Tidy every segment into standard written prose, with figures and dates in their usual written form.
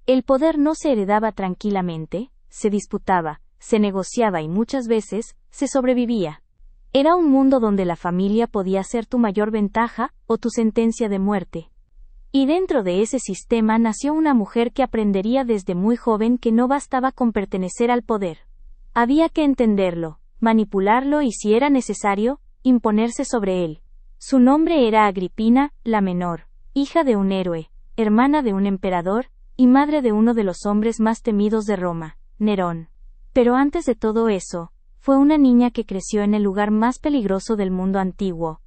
El poder no se heredaba tranquilamente, se disputaba, se negociaba y muchas veces, se sobrevivía. Era un mundo donde la familia podía ser tu mayor ventaja, o tu sentencia de muerte. Y dentro de ese sistema nació una mujer que aprendería desde muy joven que no bastaba con pertenecer al poder. Había que entenderlo, manipularlo y si era necesario, imponerse sobre él. Su nombre era Agripina, la menor, hija de un héroe, hermana de un emperador, y madre de uno de los hombres más temidos de Roma, Nerón. Pero antes de todo eso, fue una niña que creció en el lugar más peligroso del mundo antiguo.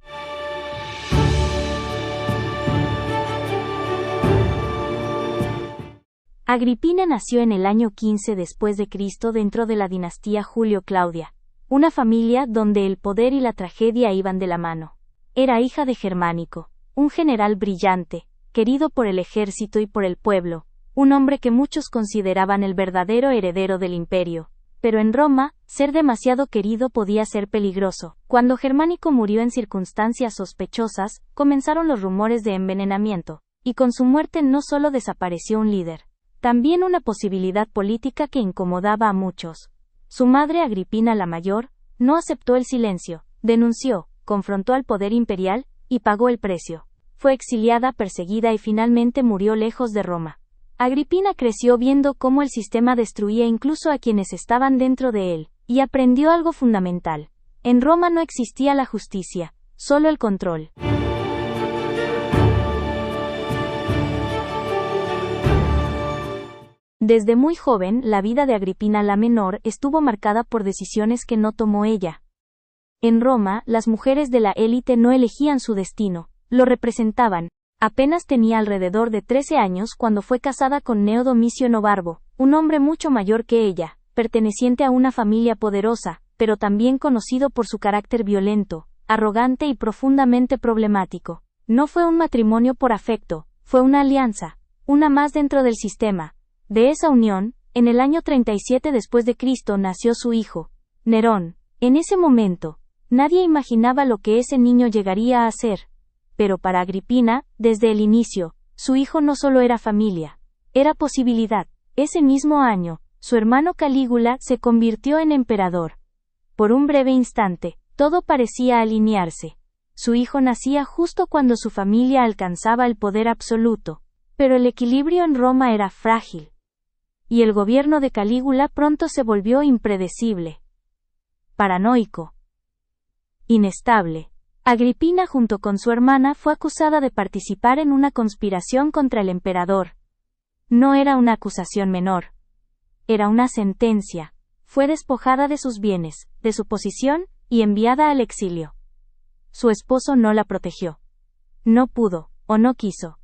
Agripina nació en el año 15 después de Cristo dentro de la dinastía Julio-Claudia, una familia donde el poder y la tragedia iban de la mano. Era hija de Germánico, un general brillante, querido por el ejército y por el pueblo, un hombre que muchos consideraban el verdadero heredero del imperio. Pero en Roma, ser demasiado querido podía ser peligroso. Cuando Germánico murió en circunstancias sospechosas, comenzaron los rumores de envenenamiento, y con su muerte no solo desapareció un líder, también una posibilidad política que incomodaba a muchos. Su madre Agripina la Mayor, no aceptó el silencio, denunció, confrontó al poder imperial, y pagó el precio. Fue exiliada, perseguida y finalmente murió lejos de Roma. Agripina creció viendo cómo el sistema destruía incluso a quienes estaban dentro de él, y aprendió algo fundamental. En Roma no existía la justicia, solo el control. Desde muy joven, la vida de Agripina la Menor estuvo marcada por decisiones que no tomó ella. En Roma, las mujeres de la élite no elegían su destino, lo representaban. Apenas tenía alrededor de 13 años cuando fue casada con Gneo Domicio Nobarbo, un hombre mucho mayor que ella, perteneciente a una familia poderosa, pero también conocido por su carácter violento, arrogante y profundamente problemático. No fue un matrimonio por afecto, fue una alianza, una más dentro del sistema. De esa unión, en el año 37 después de Cristo nació su hijo, Nerón. En ese momento, nadie imaginaba lo que ese niño llegaría a ser. Pero para Agripina, desde el inicio, su hijo no solo era familia, era posibilidad. Ese mismo año, su hermano Calígula se convirtió en emperador. Por un breve instante, todo parecía alinearse. Su hijo nacía justo cuando su familia alcanzaba el poder absoluto, pero el equilibrio en Roma era frágil. Y el gobierno de Calígula pronto se volvió impredecible, paranoico, inestable. Agripina junto con su hermana fue acusada de participar en una conspiración contra el emperador. No era una acusación menor. Era una sentencia. Fue despojada de sus bienes, de su posición, y enviada al exilio. Su esposo no la protegió. No pudo, o no quiso.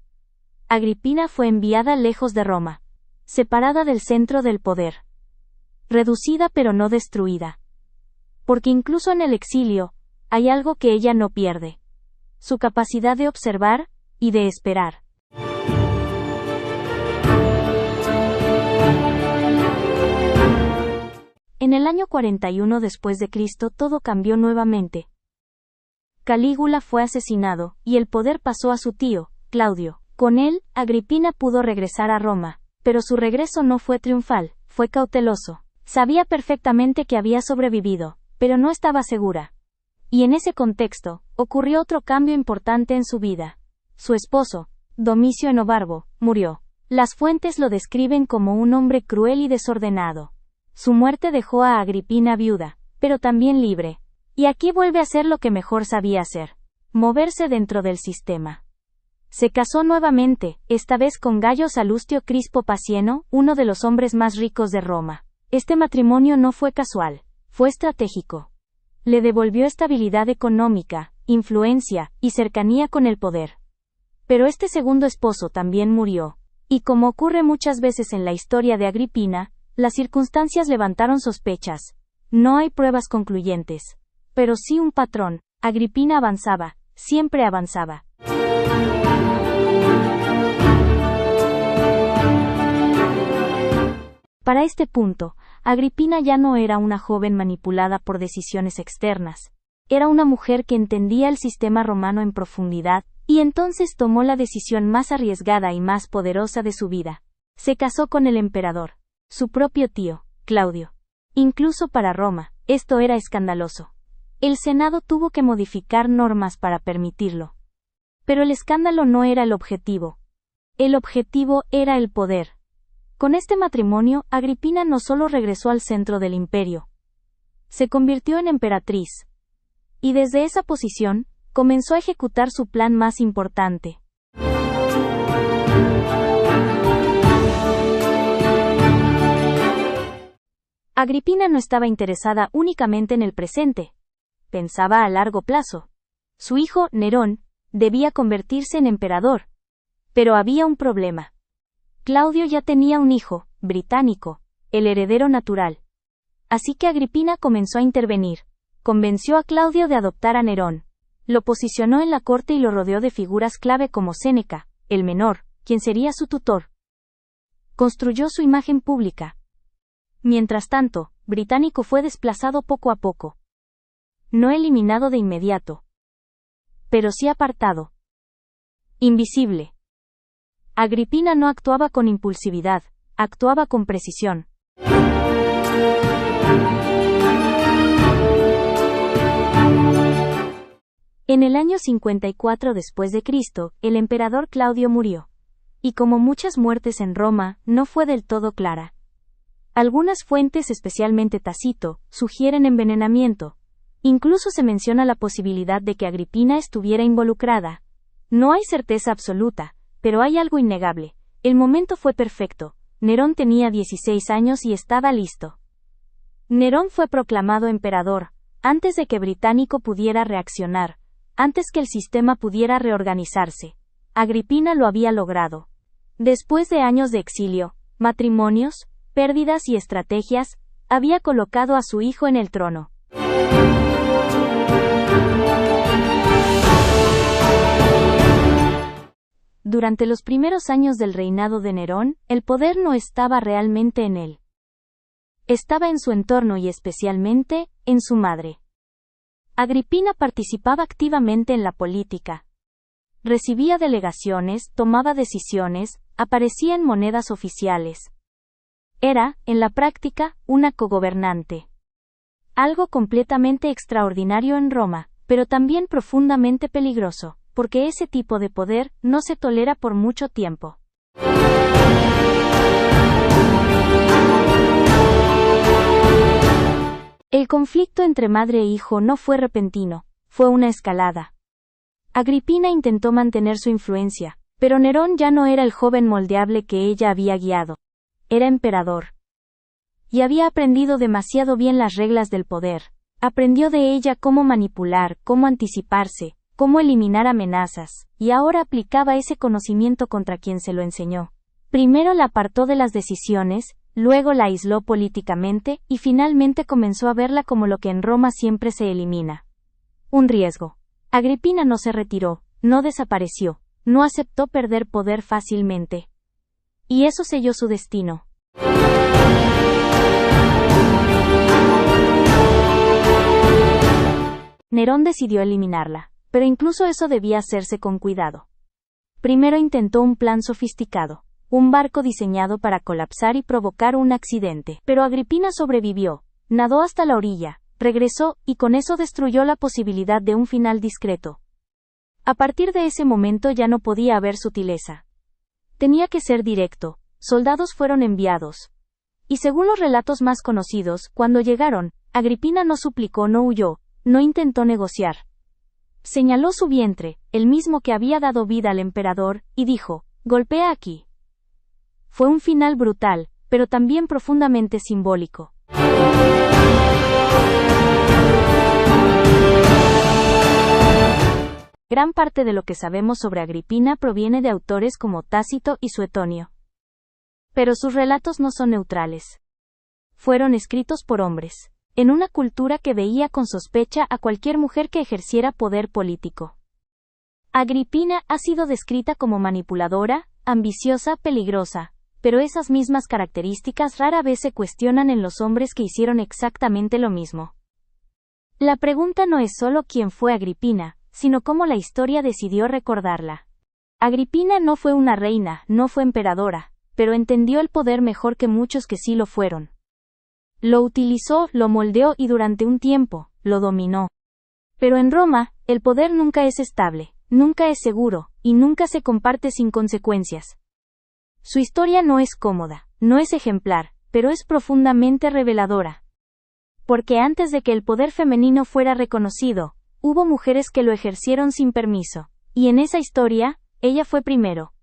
Agripina fue enviada lejos de Roma, separada del centro del poder. Reducida pero no destruida. Porque incluso en el exilio, hay algo que ella no pierde. Su capacidad de observar, y de esperar. En el año 41 después de Cristo todo cambió nuevamente. Calígula fue asesinado, y el poder pasó a su tío, Claudio. Con él, Agripina pudo regresar a Roma, pero su regreso no fue triunfal, fue cauteloso. Sabía perfectamente que había sobrevivido, pero no estaba segura. Y en ese contexto, ocurrió otro cambio importante en su vida. Su esposo, Domicio Enobarbo, murió. Las fuentes lo describen como un hombre cruel y desordenado. Su muerte dejó a Agripina viuda, pero también libre. Y aquí vuelve a hacer lo que mejor sabía hacer: moverse dentro del sistema. Se casó nuevamente, esta vez con Gayo Salustio Crispo Pacieno, uno de los hombres más ricos de Roma. Este matrimonio no fue casual, fue estratégico. Le devolvió estabilidad económica, influencia, y cercanía con el poder. Pero este segundo esposo también murió. Y como ocurre muchas veces en la historia de Agripina, las circunstancias levantaron sospechas. No hay pruebas concluyentes. Pero sí un patrón. Agripina avanzaba, siempre avanzaba. Para este punto, Agripina ya no era una joven manipulada por decisiones externas. Era una mujer que entendía el sistema romano en profundidad, y entonces tomó la decisión más arriesgada y más poderosa de su vida. Se casó con el emperador, su propio tío, Claudio. Incluso para Roma, esto era escandaloso. El Senado tuvo que modificar normas para permitirlo. Pero el escándalo no era el objetivo. El objetivo era el poder. Con este matrimonio, Agripina no solo regresó al centro del imperio, se convirtió en emperatriz. Y desde esa posición, comenzó a ejecutar su plan más importante. Agripina no estaba interesada únicamente en el presente. Pensaba a largo plazo. Su hijo, Nerón, debía convertirse en emperador. Pero había un problema. Claudio ya tenía un hijo, británico, el heredero natural. Así que Agripina comenzó a intervenir. Convenció a Claudio de adoptar a Nerón. Lo posicionó en la corte y lo rodeó de figuras clave como Séneca, el menor, quien sería su tutor. Construyó su imagen pública. Mientras tanto, Británico fue desplazado poco a poco. No eliminado de inmediato, pero sí apartado. Invisible. Agripina no actuaba con impulsividad, actuaba con precisión. En el año 54 después de Cristo, el emperador Claudio murió. Y como muchas muertes en Roma, no fue del todo clara. Algunas fuentes, especialmente Tácito, sugieren envenenamiento. Incluso se menciona la posibilidad de que Agripina estuviera involucrada. No hay certeza absoluta, pero hay algo innegable. El momento fue perfecto. Nerón tenía 16 años y estaba listo. Nerón fue proclamado emperador, antes de que Británico pudiera reaccionar, antes que el sistema pudiera reorganizarse. Agripina lo había logrado. Después de años de exilio, matrimonios, pérdidas y estrategias, había colocado a su hijo en el trono. Durante los primeros años del reinado de Nerón, el poder no estaba realmente en él. Estaba en su entorno y especialmente, en su madre. Agripina participaba activamente en la política. Recibía delegaciones, tomaba decisiones, aparecía en monedas oficiales. Era, en la práctica, una cogobernante. Algo completamente extraordinario en Roma, pero también profundamente peligroso, porque ese tipo de poder no se tolera por mucho tiempo. El conflicto entre madre e hijo no fue repentino, fue una escalada. Agripina intentó mantener su influencia, pero Nerón ya no era el joven moldeable que ella había guiado. Era emperador. Y había aprendido demasiado bien las reglas del poder. Aprendió de ella cómo manipular, cómo anticiparse, cómo eliminar amenazas, y ahora aplicaba ese conocimiento contra quien se lo enseñó. Primero la apartó de las decisiones, luego la aisló políticamente, y finalmente comenzó a verla como lo que en Roma siempre se elimina: un riesgo. Agripina no se retiró, no desapareció, no aceptó perder poder fácilmente. Y eso selló su destino. Nerón decidió eliminarla, pero incluso eso debía hacerse con cuidado. Primero intentó un plan sofisticado, un barco diseñado para colapsar y provocar un accidente, pero Agripina sobrevivió, nadó hasta la orilla, regresó, y con eso destruyó la posibilidad de un final discreto. A partir de ese momento ya no podía haber sutileza. Tenía que ser directo. Soldados fueron enviados. Y según los relatos más conocidos, cuando llegaron, Agripina no suplicó, no huyó, no intentó negociar. Señaló su vientre, el mismo que había dado vida al emperador, y dijo: golpea aquí. Fue un final brutal, pero también profundamente simbólico. Gran parte de lo que sabemos sobre Agripina proviene de autores como Tácito y Suetonio. Pero sus relatos no son neutrales. Fueron escritos por hombres, en una cultura que veía con sospecha a cualquier mujer que ejerciera poder político. Agripina ha sido descrita como manipuladora, ambiciosa, peligrosa, pero esas mismas características rara vez se cuestionan en los hombres que hicieron exactamente lo mismo. La pregunta no es solo quién fue Agripina, sino cómo la historia decidió recordarla. Agripina no fue una reina, no fue emperadora, pero entendió el poder mejor que muchos que sí lo fueron. Lo utilizó, lo moldeó y durante un tiempo, lo dominó. Pero en Roma, el poder nunca es estable, nunca es seguro, y nunca se comparte sin consecuencias. Su historia no es cómoda, no es ejemplar, pero es profundamente reveladora. Porque antes de que el poder femenino fuera reconocido, hubo mujeres que lo ejercieron sin permiso. Y en esa historia, ella fue primero.